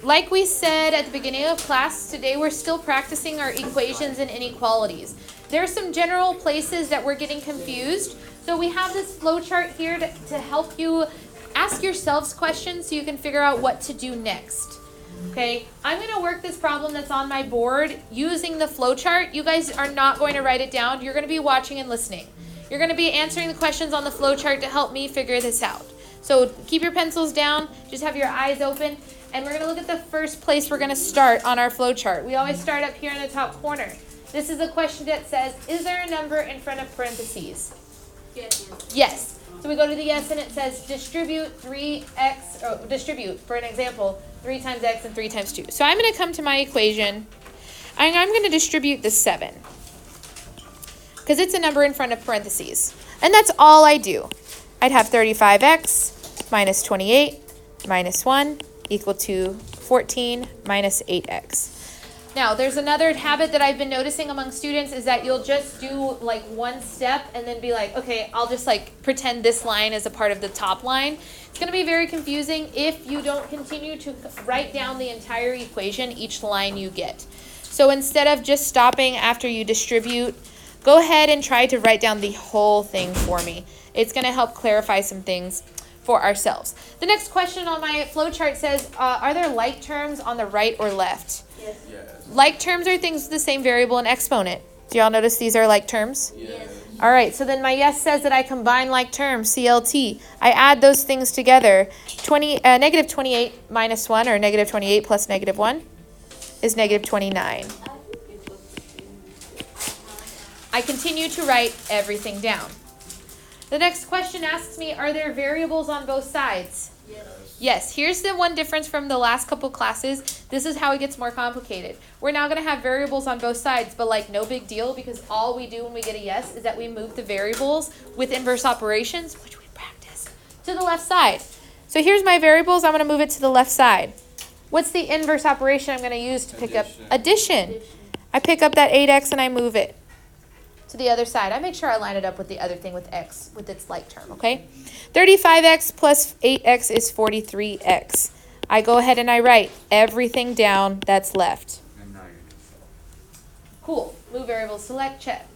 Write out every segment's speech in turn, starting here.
Like we said at the beginning of class, today we're still practicing our equations and inequalities. There are some general places that we're getting confused. So we have this flow chart here to help you ask yourselves questions so you can figure out what to do next. Okay, I'm going to work this problem that's on my board using the flow chart. You guys are not going to write it down. You're going to be watching and listening. You're going to be answering the questions on the flow chart to help me figure this out. So keep your pencils down, just have your eyes open, and we're going to look at the first place we're going to start on our flow chart. We always start up here in the top corner. This is a question that says, is there a number in front of parentheses? Yes. Yes. So we go to the yes and it says distribute 3x, or distribute, for an example, 3 times x and 3 times 2. So I'm going to come to my equation, and I'm going to distribute the 7. Because it's a number in front of parentheses. And that's all I do. I'd have 35x minus 28 minus 1 equal to 14 minus 8x. Now, there's another habit that I've been noticing among students is that you'll just do like one step and then be like, okay, I'll just like pretend this line is a part of the top line. It's going to be very confusing if you don't continue to write down the entire equation, each line you get. So instead of just stopping after you distribute, go ahead and try to write down the whole thing for me. It's going to help clarify some things for ourselves. The next question on my flowchart says, are there like terms on the right or left? Yes. Like terms are things with the same variable and exponent. Do y'all notice these are like terms? Yes. All right, so then my yes says that I combine like terms, CLT. I add those things together. Negative 28 minus 1, or negative 28 plus negative 1, is negative 29. I continue to write everything down. The next question asks me, are there variables on both sides? Yes. Yes, here's the one difference from the last couple classes. This is how it gets more complicated. We're now going to have variables on both sides, but like no big deal, because all we do when we get a yes is that we move the variables with inverse operations, which we practice, to the left side. So here's my variables. I'm going to move it to the left side. What's the inverse operation I'm going to use to pick up? Addition. I pick up that 8x and I move it to the other side. I make sure I line it up with the other thing with x, with its like term, okay? 35x plus 8x is 43x. I go ahead and I write everything down that's left. Cool. Move variables, select, check.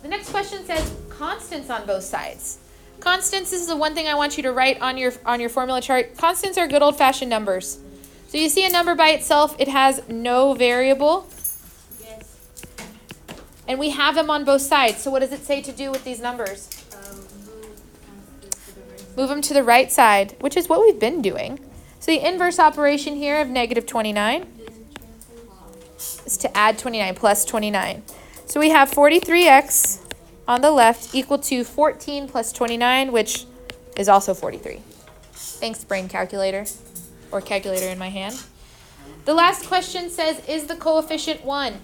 The next question says constants on both sides. Constants, this is the one thing I want you to write on your formula chart. Constants are good old-fashioned numbers. So you see a number by itself, it has no variable. And we have them on both sides. So what does it say to do with these numbers? Move them to the right side, which is what we've been doing. So the inverse operation here of negative 29 is to add 29 plus 29. So we have 43x on the left equal to 14 plus 29, which is also 43. Thanks, brain calculator, or calculator in my hand. The last question says, is the coefficient 1?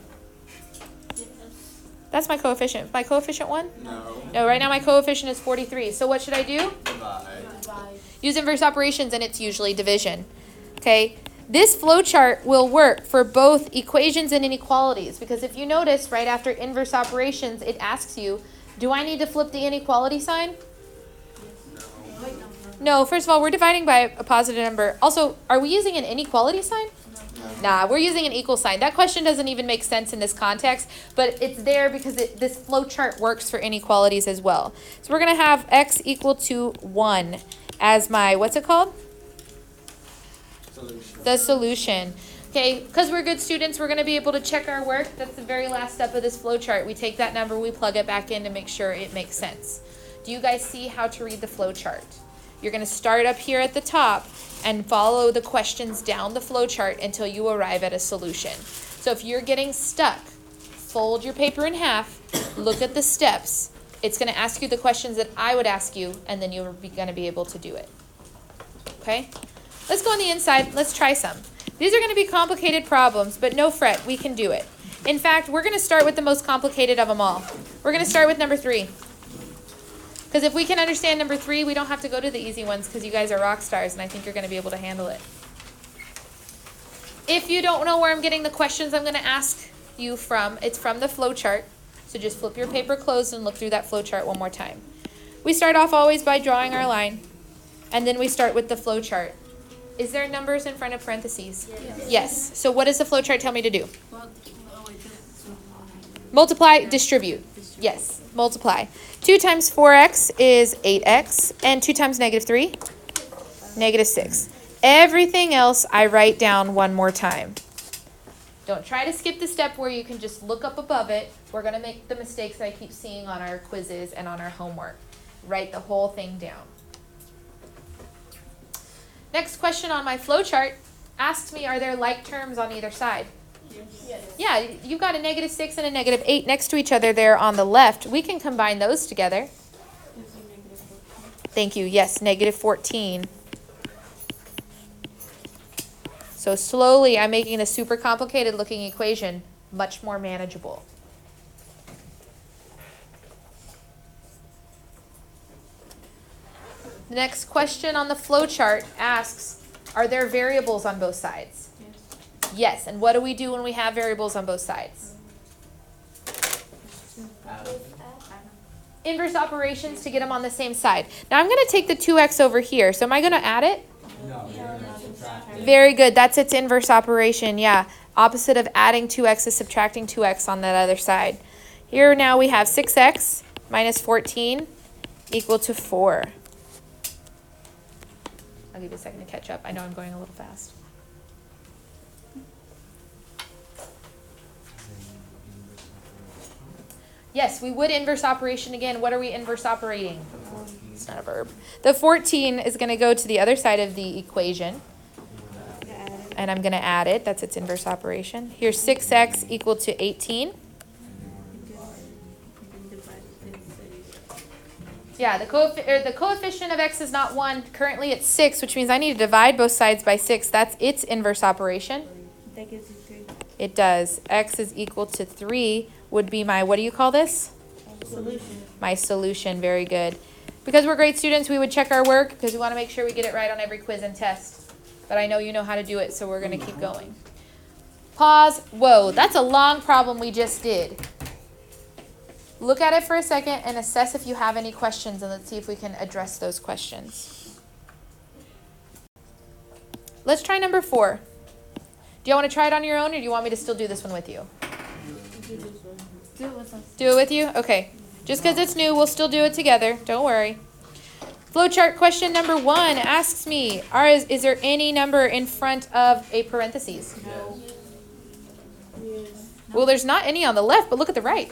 That's my coefficient. My coefficient 1? No. No, right now my coefficient is 43. So what should I do? Divide. Use inverse operations, and it's usually division. Okay? This flowchart will work for both equations and inequalities, because if you notice, right after inverse operations, it asks you, do I need to flip the inequality sign? No, first of all, we're dividing by a positive number. Also, are we using an inequality sign? Nah, we're using an equal sign. That question doesn't even make sense in this context, but it's there because this flow chart works for inequalities as well. So we're going to have x equal to 1 as my, what's it called? Solution. The solution. Okay, because we're good students, we're going to be able to check our work. That's the very last step of this flow chart. We take that number, we plug it back in to make sure it makes sense. Do you guys see how to read the flow chart? You're going to start up here at the top and follow the questions down the flow chart until you arrive at a solution. So if you're getting stuck, fold your paper in half, look at the steps. It's going to ask you the questions that I would ask you, and then you're going to be able to do it. Okay? Let's go on the inside. Let's try some. These are going to be complicated problems, but no fret, we can do it. In fact, we're going to start with the most complicated of them all. We're going to start with number 3. Because if we can understand number 3, we don't have to go to the easy ones, because you guys are rock stars, and I think you're going to be able to handle it. If you don't know where I'm getting the questions I'm going to ask you from, it's from the flow chart. So just flip your paper closed and look through that flow chart one more time. We start off always by drawing our line, and then we start with the flow chart. Is there numbers in front of parentheses? Yes. So what does the flow chart tell me to do? Multiply, distribute. Yes, multiply. 2 times 4x is 8x, and 2 times -3, -6. Everything else I write down one more time. Don't try to skip the step where you can just look up above it. We're going to make the mistakes that I keep seeing on our quizzes and on our homework. Write the whole thing down. Next question on my flow chart asks me, are there like terms on either side? Yes. Yeah, you've got a -6 and a -8 next to each other there on the left. We can combine those together. Thank you. Yes, -14. So slowly I'm making a super complicated looking equation much more manageable. The next question on the flow chart asks, are there variables on both sides? Yes, and what do we do when we have variables on both sides? Inverse operations to get them on the same side. Now I'm going to take the 2x over here. So am I going to add it? No, you're going to subtract it. Very good. That's its inverse operation. Yeah. Opposite of adding 2x is subtracting 2x on that other side. Here now we have 6x minus 14 equal to 4. I'll give you a second to catch up. I know I'm going a little fast. Yes, we would inverse operation again. What are we inverse operating? It's not a verb. The 14 is going to go to the other side of the equation. And I'm going to add it. That's its inverse operation. Here's 6x equal to 18. Yeah, the coefficient of x is not 1. Currently it's 6, which means I need to divide both sides by 6. That's its inverse operation. That gives you 3. It does. X is equal to 3 would be my, what do you call this? Solution. My solution. Very good. Because we're great students, we would check our work because we want to make sure we get it right on every quiz and test. But I know you know how to do it, so we're going to keep going. Pause. Whoa, that's a long problem we just did. Look at it for a second and assess if you have any questions, and let's see if we can address those questions. Let's try number 4. Do you want to try it on your own, or do you want me to still do this one with you? Do it with you? Okay. Just because it's new, we'll still do it together. Don't worry. Flowchart question number 1 asks me, is there any number in front of a parentheses? No. Well, there's not any on the left, but look at the right.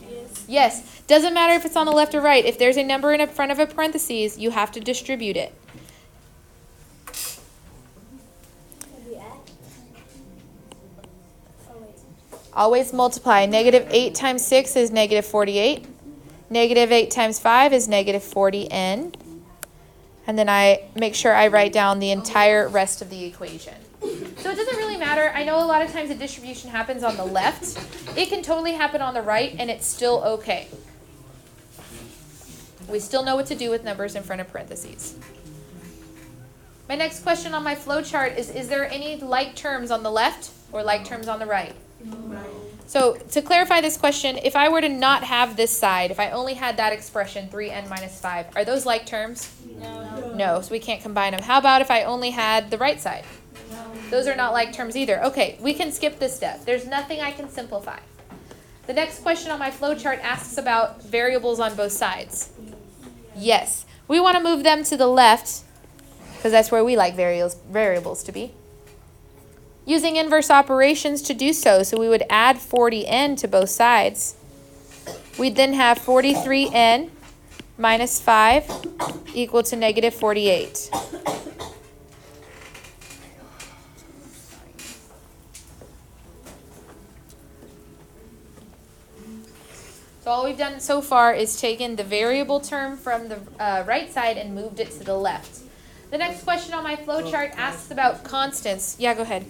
Yes. Yes. Doesn't matter if it's on the left or right. If there's a number in front of a parentheses, you have to distribute it. Always multiply. -8 times 6 is -48. -8 times 5 is -40n. And then I make sure I write down the entire rest of the equation. So it doesn't really matter. I know a lot of times the distribution happens on the left. It can totally happen on the right, and it's still okay. We still know what to do with numbers in front of parentheses. My next question on my flow chart is there any like terms on the left or like terms on the right? So to clarify this question, if I were to not have this side, if I only had that expression, 3n minus 5, are those like terms? No, so we can't combine them. How about if I only had the right side? Those are not like terms either. Okay, we can skip this step. There's nothing I can simplify. The next question on my flow chart asks about variables on both sides. Yes, we want to move them to the left because that's where we like variables to be. Using inverse operations to do so, so we would add 40n to both sides. We'd then have 43n minus 5 equal to -48. So all we've done so far is taken the variable term from the right side and moved it to the left. The next question on my flow chart asks about constants. Yeah, go ahead.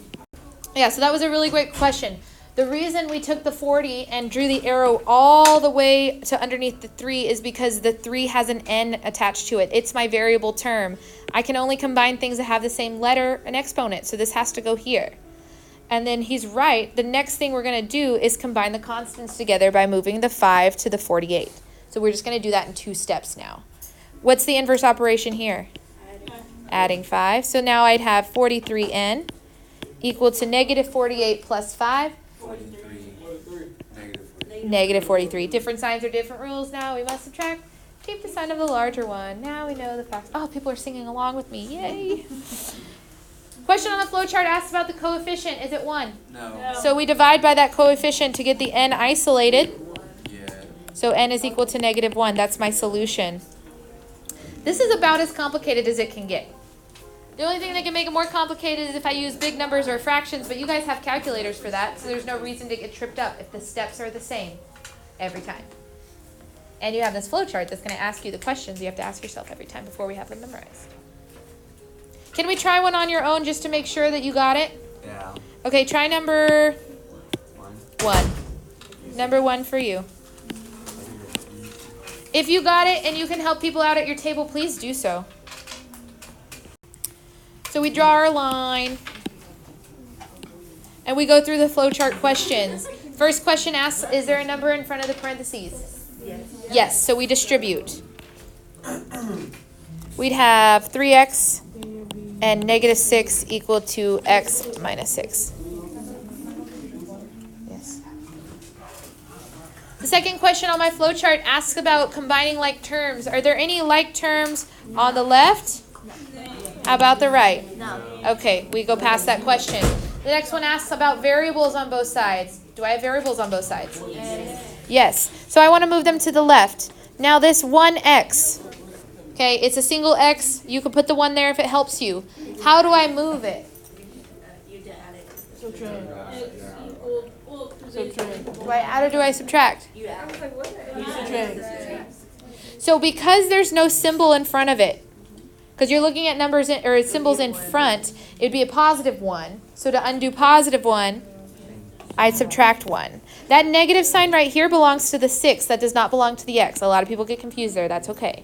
Yeah, so that was a really great question. The reason we took the 40 and drew the arrow all the way to underneath the 3 is because the 3 has an n attached to it. It's my variable term. I can only combine things that have the same letter and exponent, so this has to go here. And then he's right. The next thing we're going to do is combine the constants together by moving the 5 to the 48. So we're just going to do that in 2 steps now. What's the inverse operation here? adding 5. So now I'd have 43n equal to negative 48 plus 5. 43. Negative 43. Different signs are different rules now. We must subtract. Keep the sign of the larger one. Now we know the facts. Oh, people are singing along with me. Yay. Question on the flowchart asks about the coefficient. Is it 1? No. So we divide by that coefficient to get the n isolated. Yeah. So n is equal to negative 1. That's my solution. This is about as complicated as it can get. The only thing that can make it more complicated is if I use big numbers or fractions, but you guys have calculators for that, so there's no reason to get tripped up if the steps are the same every time. And you have this flowchart that's going to ask you the questions you have to ask yourself every time before we have them memorized. Can we try one on your own just to make sure that you got it? Yeah. Okay, try number 1. 1. Number 1 for you. If you got it and you can help people out at your table, please do so. So we draw our line, and we go through the flowchart questions. First question asks, is there a number in front of the parentheses? Yes. Yes, so we distribute. We'd have 3x and negative 6 equal to x minus 6. Yes. The second question on my flowchart asks about combining like terms. Are there any like terms on the left? How about the right? No. Okay, we go past that question. The next one asks about variables on both sides. Do I have variables on both sides? Yes. So I want to move them to the left. Now this 1x, okay, it's a single x. You can put the 1 there if it helps you. How do I move it? Do I add or do I subtract? So because there's no symbol in front of it, because you're looking at numbers or symbols in front, it'd be a positive 1. So to undo positive 1, I'd subtract 1. That negative sign right here belongs to the 6. That does not belong to the x. A lot of people get confused there. That's okay.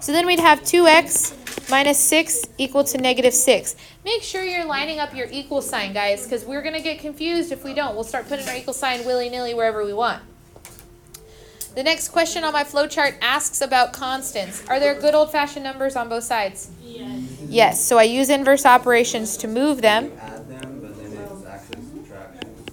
So then we'd have 2x minus 6 equal to negative 6. Make sure you're lining up your equal sign, guys, because we're going to get confused if we don't. We'll start putting our equal sign willy-nilly wherever we want. The next question on my flowchart asks about constants. Are there good old-fashioned numbers on both sides? Yes. Yes. So I use inverse operations to move them. Add them, but then it's actually subtraction. So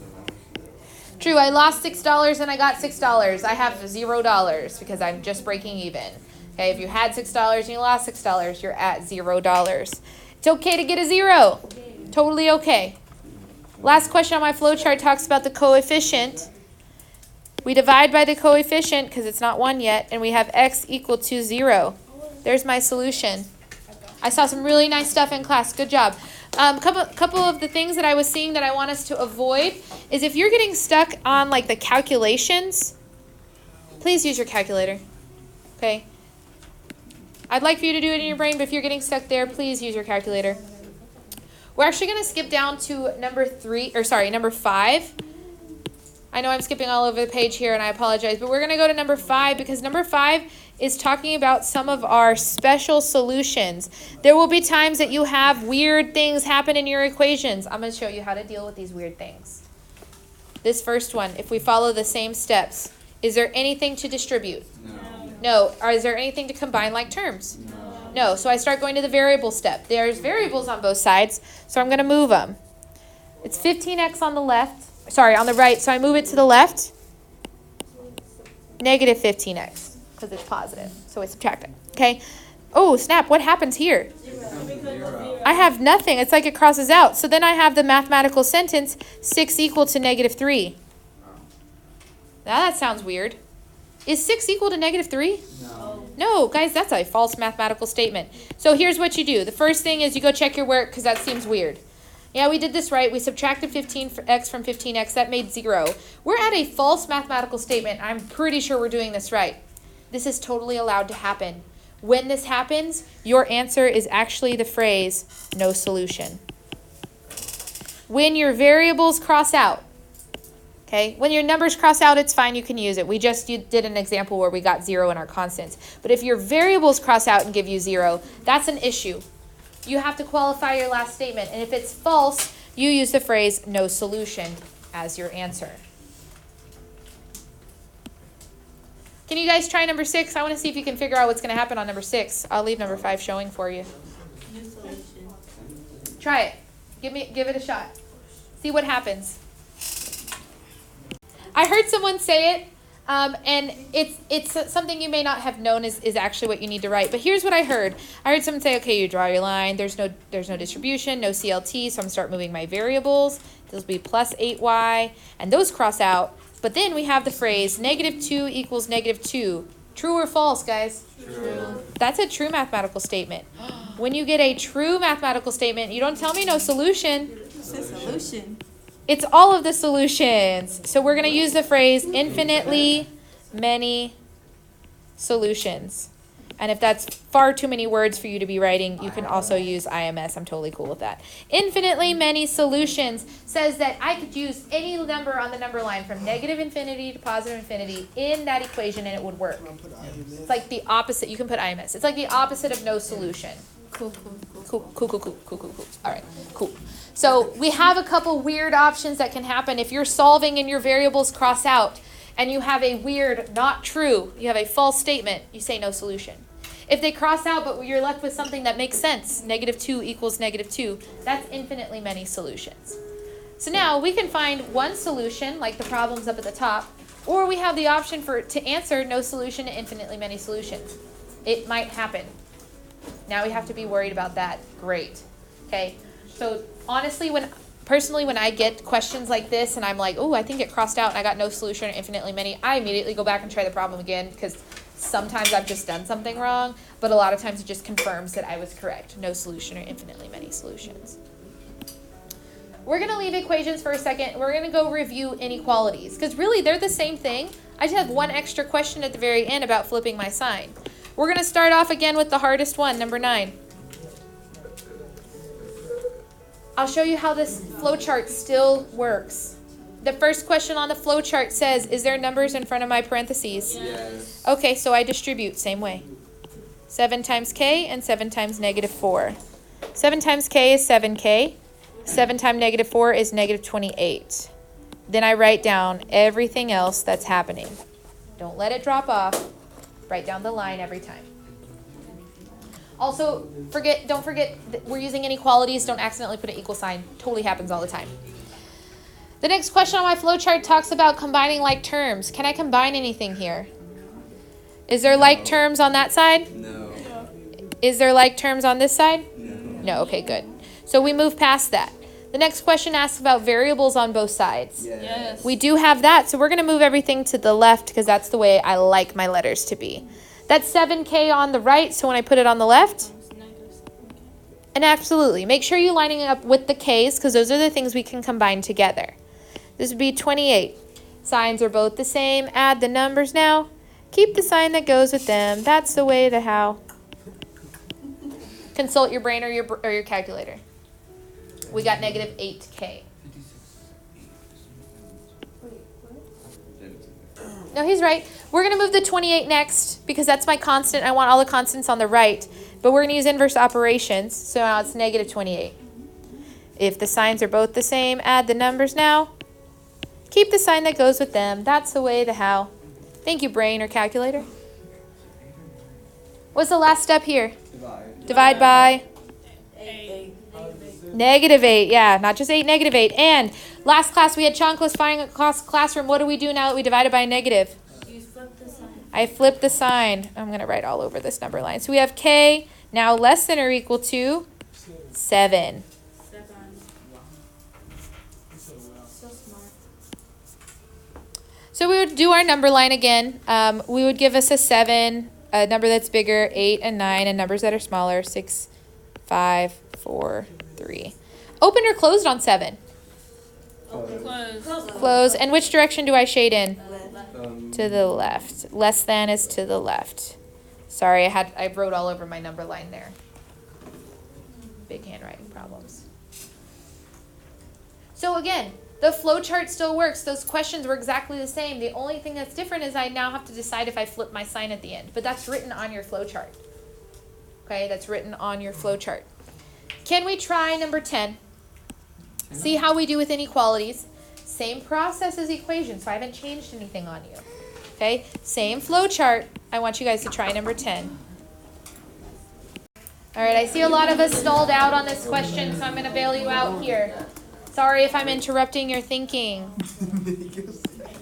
True, I lost $6 and I got $6. I have $0 because I'm just breaking even. Okay, if you had $6 and you lost $6, you're at $0. It's okay to get a 0. Totally okay. Last question on my flowchart talks about the coefficient. We divide by the coefficient because it's not 1 yet, and we have x equal to 0. There's my solution. I saw some really nice stuff in class. Good job. Couple of the things that I was seeing that I want us to avoid is if you're getting stuck on like the calculations, please use your calculator. Okay? I'd like for you to do it in your brain, but if you're getting stuck there, please use your calculator. We're actually going to skip down to number 5. I know I'm skipping all over the page here, and I apologize, but we're going to go to number 5 because number 5 is talking about some of our special solutions. There will be times that you have weird things happen in your equations. I'm going to show you how to deal with these weird things. This first one, if we follow the same steps, is there anything to distribute? No. Or is there anything to combine like terms? No. So I start going to the variable step. There's variables on both sides, so I'm going to move them. It's 15x on the left. Sorry, on the right. So I move it to the left. Negative 15x because it's positive. So I subtract it. Okay. Oh, snap. What happens here? I have nothing. It's like it crosses out. So then I have the mathematical sentence 6 equal to negative 3. Now that sounds weird. Is 6 equal to negative 3? No, guys, that's a false mathematical statement. So here's what you do. The first thing is you go check your work because that seems weird. Yeah, we did this right. We subtracted 15x from 15x. That made 0. We're at a false mathematical statement. I'm pretty sure we're doing this right. This is totally allowed to happen. When this happens, your answer is actually the phrase, no solution. When your variables cross out, okay, when your numbers cross out, it's fine. You can use it. We just did an example where we got 0 in our constants. But if your variables cross out and give you 0, that's an issue. You have to qualify your last statement. And if it's false, you use the phrase no solution as your answer. Can you guys try number 6? I want to see if you can figure out what's going to happen on number 6. I'll leave number 5 showing for you. Try it. Give it a shot. See what happens. I heard someone say it, and it's something you may not have known is actually what you need to write. But here's what I heard. I heard someone say, okay, you draw your line. There's no distribution, no CLT, so I'm gonna start moving my variables. Those will be plus 8y, and those cross out. But then we have the phrase -2 equals -2. True or false, guys? True. That's a true mathematical statement. When you get a true mathematical statement, you don't tell me no solution. It's a solution. It's all of the solutions. So we're going to use the phrase infinitely many solutions. And if that's far too many words for you to be writing, you can also use IMS. I'm totally cool with that. Infinitely many solutions says that I could use any number on the number line from negative infinity to positive infinity in that equation and it would work. It's like the opposite. You can put IMS. It's like the opposite of no solution. Cool. All right, cool. So we have a couple weird options that can happen. If you're solving and your variables cross out and you have a weird, not true, you have a false statement, you say no solution. If they cross out but you're left with something that makes sense, -2 equals -2, that's infinitely many solutions. So now we can find one solution, like the problems up at the top, or we have the option to answer no solution to infinitely many solutions. It might happen. Now we have to be worried about that. Great. Okay. So honestly, when I get questions like this and I'm like, oh, I think it crossed out and I got no solution or infinitely many, I immediately go back and try the problem again because sometimes I've just done something wrong, but a lot of times it just confirms that I was correct. No solution or infinitely many solutions. We're going to leave equations for a second. We're going to go review inequalities because really they're the same thing. I just have one extra question at the very end about flipping my sign. We're going to start off again with the hardest one, number 9. I'll show you how this flowchart still works. The first question on the flowchart says, is there numbers in front of my parentheses? Yes. Okay, so I distribute, same way. 7 times k and 7 times -4. 7 times k is 7k. 7 times -4 is -28. Then I write down everything else that's happening. Don't let it drop off. Write down the line every time. Also, don't forget that we're using inequalities. Don't accidentally put an equal sign. Totally happens all the time. The next question on my flowchart talks about combining like terms. Can I combine anything here? Is there like terms on that side? No. Is there like terms on this side? No. No, okay, good. So we move past that. The next question asks about variables on both sides. Yes. We do have that, so we're going to move everything to the left because that's the way I like my letters to be. That's 7k on the right, so when I put it on the left, and absolutely, make sure you're lining it up with the k's because those are the things we can combine together. This would be 28. Signs are both the same. Add the numbers now. Keep the sign that goes with them. That's the way to how. Consult your brain or your calculator. We got -8k. No, he's right. We're going to move the 28 next because that's my constant. I want all the constants on the right. But we're going to use inverse operations. So now it's -28. If the signs are both the same, add the numbers now. Keep the sign that goes with them. That's the way to how. Thank you, brain or calculator. What's the last step here? Divide by? -8, yeah, not just 8, -8. And last class we had Chonkless finding across classroom. What do we do now that we divided by a negative? You flip the sign. I flip the sign. I'm going to write all over this number line. So we have k now less than or equal to 7. So smart. So we would do our number line again. We would give us a 7, a number that's bigger, 8 and 9, and numbers that are smaller, 6, 5, 4, 3. Open or closed on 7? Close. And which direction do I shade in? To the left. Less than is to the left. Sorry, I wrote all over my number line there. Big handwriting problems. So again, the flowchart still works. Those questions were exactly the same. The only thing that's different is I now have to decide if I flip my sign at the end. But that's written on your flowchart. Okay, that's written on your flowchart. Can we try number 10? See how we do with inequalities. Same process as equations, so I haven't changed anything on you. Okay, same flowchart. I want you guys to try number 10. All right, I see a lot of us stalled out on this question, so I'm going to bail you out here. Sorry if I'm interrupting your thinking.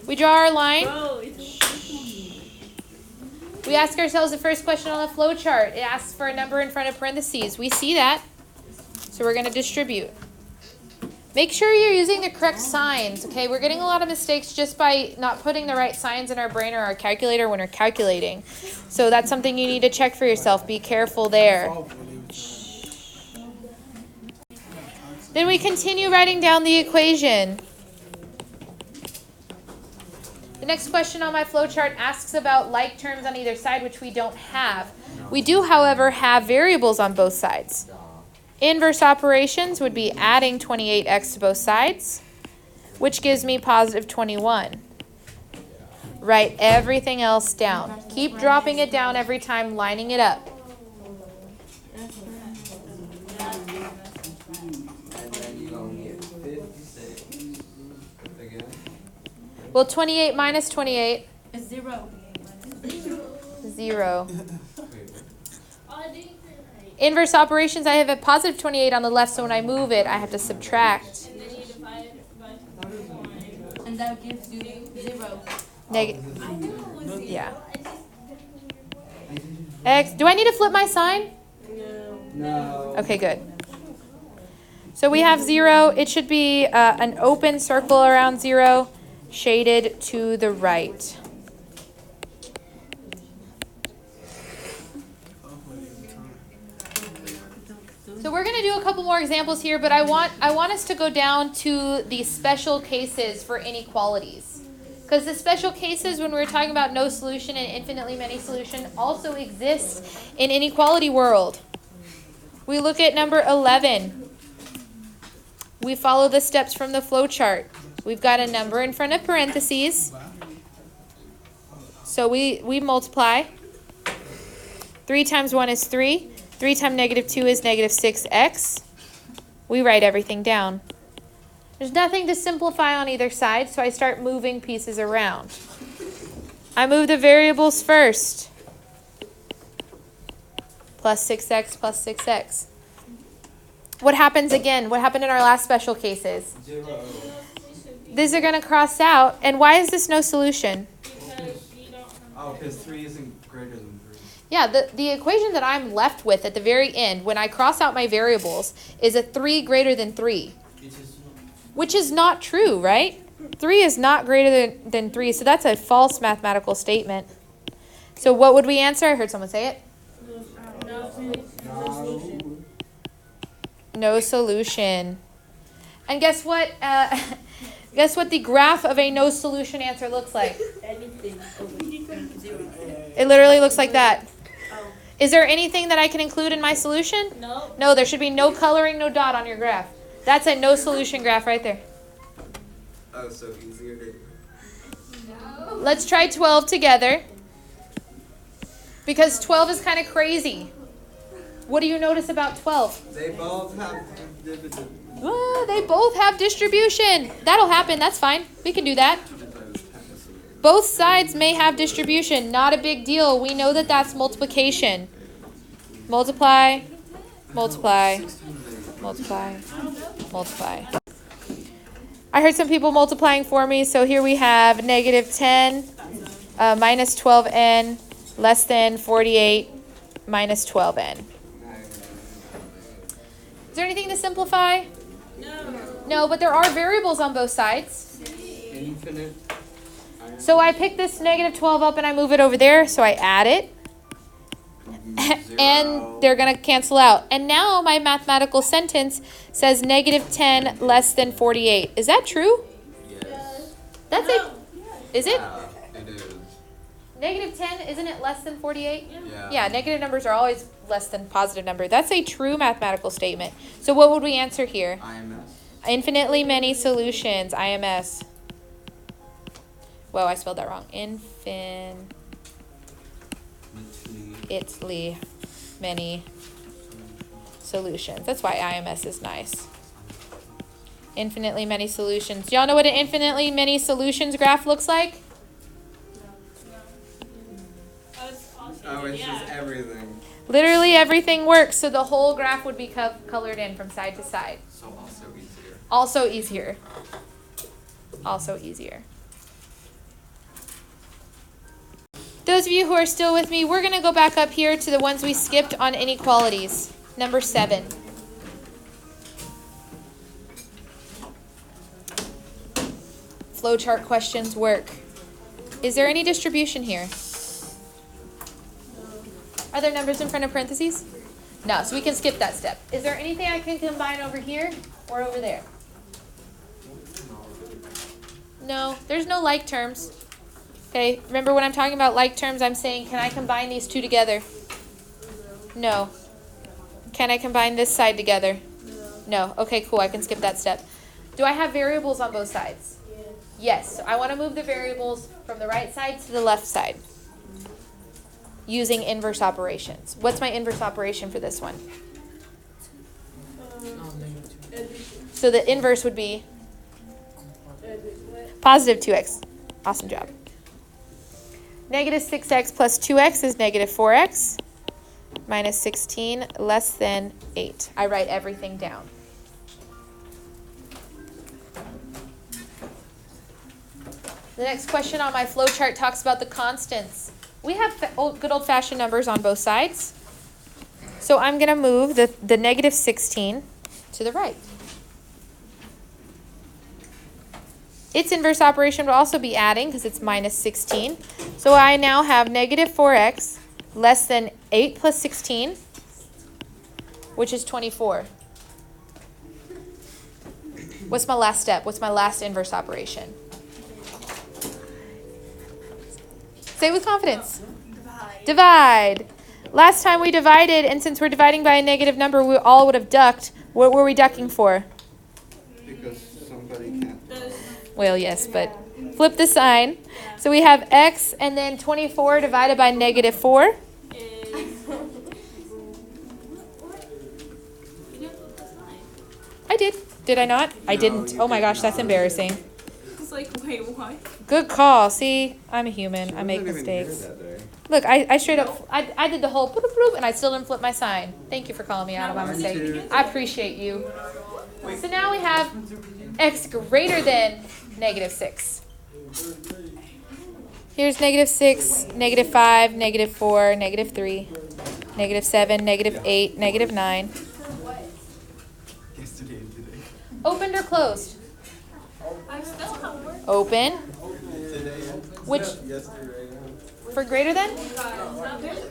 We draw our line. We ask ourselves the first question on the flow chart. It asks for a number in front of parentheses. We see that, so we're going to distribute. Make sure you're using the correct signs, okay? We're getting a lot of mistakes just by not putting the right signs in our brain or our calculator when we're calculating. So that's something you need to check for yourself. Be careful there. Then we continue writing down the equation. The next question on my flowchart asks about like terms on either side, which we don't have. We do, however, have variables on both sides. Inverse operations would be adding 28x to both sides, which gives me positive 21. Write everything else down. Keep dropping it down every time, lining it up. And then you gonna get 56. Again? Well, 28 minus 28, It's 0. 0. Wait, Inverse operations, I have a positive 28 on the left, so when I move it, I have to subtract. And then you divide it by 4. And that gives you 0. Negative. Yeah. X. Do I need to flip my sign? no. Okay, good. So we have 0. It should be an open circle around 0, shaded to the right. So we're going to do a couple more examples here, but I want us to go down to the special cases for inequalities. Because the special cases, when we're talking about no solution and infinitely many solution, also exist in inequality world. We look at number 11. We follow the steps from the flow chart. We've got a number in front of parentheses. So we multiply. 3 times 1 is 3. 3 times negative 2 is negative 6x. We write everything down. There's nothing to simplify on either side, so I start moving pieces around. I move the variables first. Plus 6x plus 6x. What happens again? What happened in our last special cases? 0. These are going to cross out. And why is this no solution? Oh, because 3 isn't greater than 3. Yeah, the equation that I'm left with at the very end, when I cross out my variables, is a 3 greater than 3. Which is not true, right? 3 is not greater than 3, so that's a false mathematical statement. So what would we answer? I heard someone say it. No. No solution. And guess what? Guess what the graph of a no solution answer looks like? Anything over 0. It literally looks like that. Is there anything that I can include in my solution? No. No, there should be no coloring, no dot on your graph. That's a no solution graph right there. Oh, so easier to... Let's try 12 together. Because 12 is kind of crazy. What do you notice about 12? They both have dividend. They both have distribution. That'll happen. That's fine. We can do that. Both sides may have distribution. Not a big deal. We know that that's multiplication. Multiply, multiply, multiply, multiply. I heard some people multiplying for me, so here we have negative 10 minus 12n less than 48 minus 12n. Is there anything to simplify? No. No, but there are variables on both sides. Infinite. So I pick this negative 12 up and I move it over there, so I add it. And they're going to cancel out. And now my mathematical sentence says negative 10 less than 48. Is that true? Yes. That's it. Is it? Yeah, it is. Negative 10, isn't it less than 48? Yeah. Yeah, negative numbers are always less than positive number. That's a true mathematical statement. So what would we answer here? IMS. Infinitely many solutions, IMS. Whoa, I spelled that wrong. Infinitely many solutions. That's why IMS is nice. Infinitely many solutions. Y'all know what an infinitely many solutions graph looks like? Oh, it's just everything. Literally everything works, so the whole graph would be colored in from side to side. So also easier. Also easier. Also easier. Those of you who are still with me, we're going to go back up here to the ones we skipped on inequalities. Number 7. Flowchart questions work. Is there any distribution here? Are there numbers in front of parentheses? No, so we can skip that step. Is there anything I can combine over here or over there? No, there's no like terms. Okay, remember when I'm talking about like terms, I'm saying, can I combine these two together? No. Can I combine this side together? No. Okay, cool, I can skip that step. Do I have variables on both sides? Yes. So I want to move the variables from the right side to the left side using inverse operations. What's my inverse operation for this one? So the inverse would be positive 2x. Awesome job. Negative 6x plus 2x is negative 4x minus 16 less than 8. I write everything down. The next question on my flowchart talks about the constants. We have good old-fashioned numbers on both sides. So I'm going to move the negative 16 to the right. Its inverse operation would also be adding because it's minus 16. So I now have negative 4x less than 8 plus 16, which is 24. What's my last step? What's my last inverse operation? Say it with confidence. Divide. Last time we divided, and since we're dividing by a negative number, we all would have ducked. What were we ducking for? Because somebody can't. Well, yes, but flip the sign. So we have x and then 24 divided by negative 4. I did. Did I not? I didn't. Oh my gosh, that's embarrassing. It's like, wait, what? Good call. See, I'm a human. I make mistakes. Look, I straight up, I did the whole bloop, bloop, and I still didn't flip my sign. Thank you for calling me out on my mistake. I appreciate you. So now we have x greater than negative 6. Here's negative 6, negative 5, negative 4, negative 3, negative 7, negative 8, negative 9. Yesterday and today. Opened or closed? Open. Which, for greater than?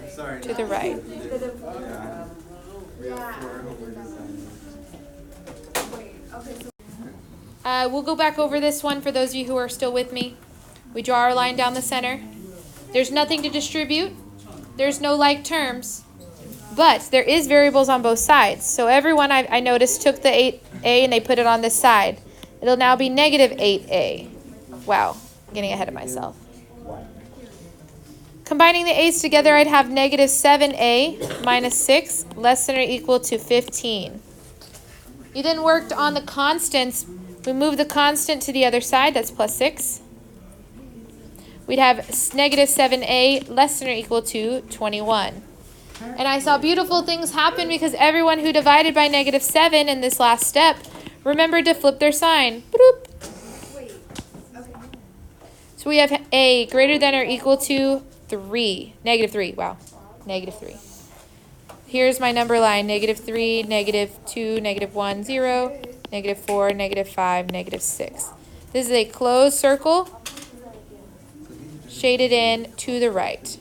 Sorry. To the right. We'll go back over this one for those of you who are still with me. We draw our line down the center. There's nothing to distribute. There's no like terms. But there is variables on both sides. So everyone I noticed took the 8a and they put it on this side. It'll now be negative 8a. Wow, I'm getting ahead of myself. Combining the a's together, I'd have negative 7a minus 6 less than or equal to 15. You then worked on the constants. We move the constant to the other side. That's plus 6. We'd have negative 7a less than or equal to 21. And I saw beautiful things happen because everyone who divided by negative 7 in this last step remembered to flip their sign. Boop. So we have a greater than or equal to 3. Negative 3. Wow. Negative 3. Here's my number line. Negative 3, negative 2, negative 1, 0, negative 4, negative 5, negative 6. This is a closed circle shaded in to the right.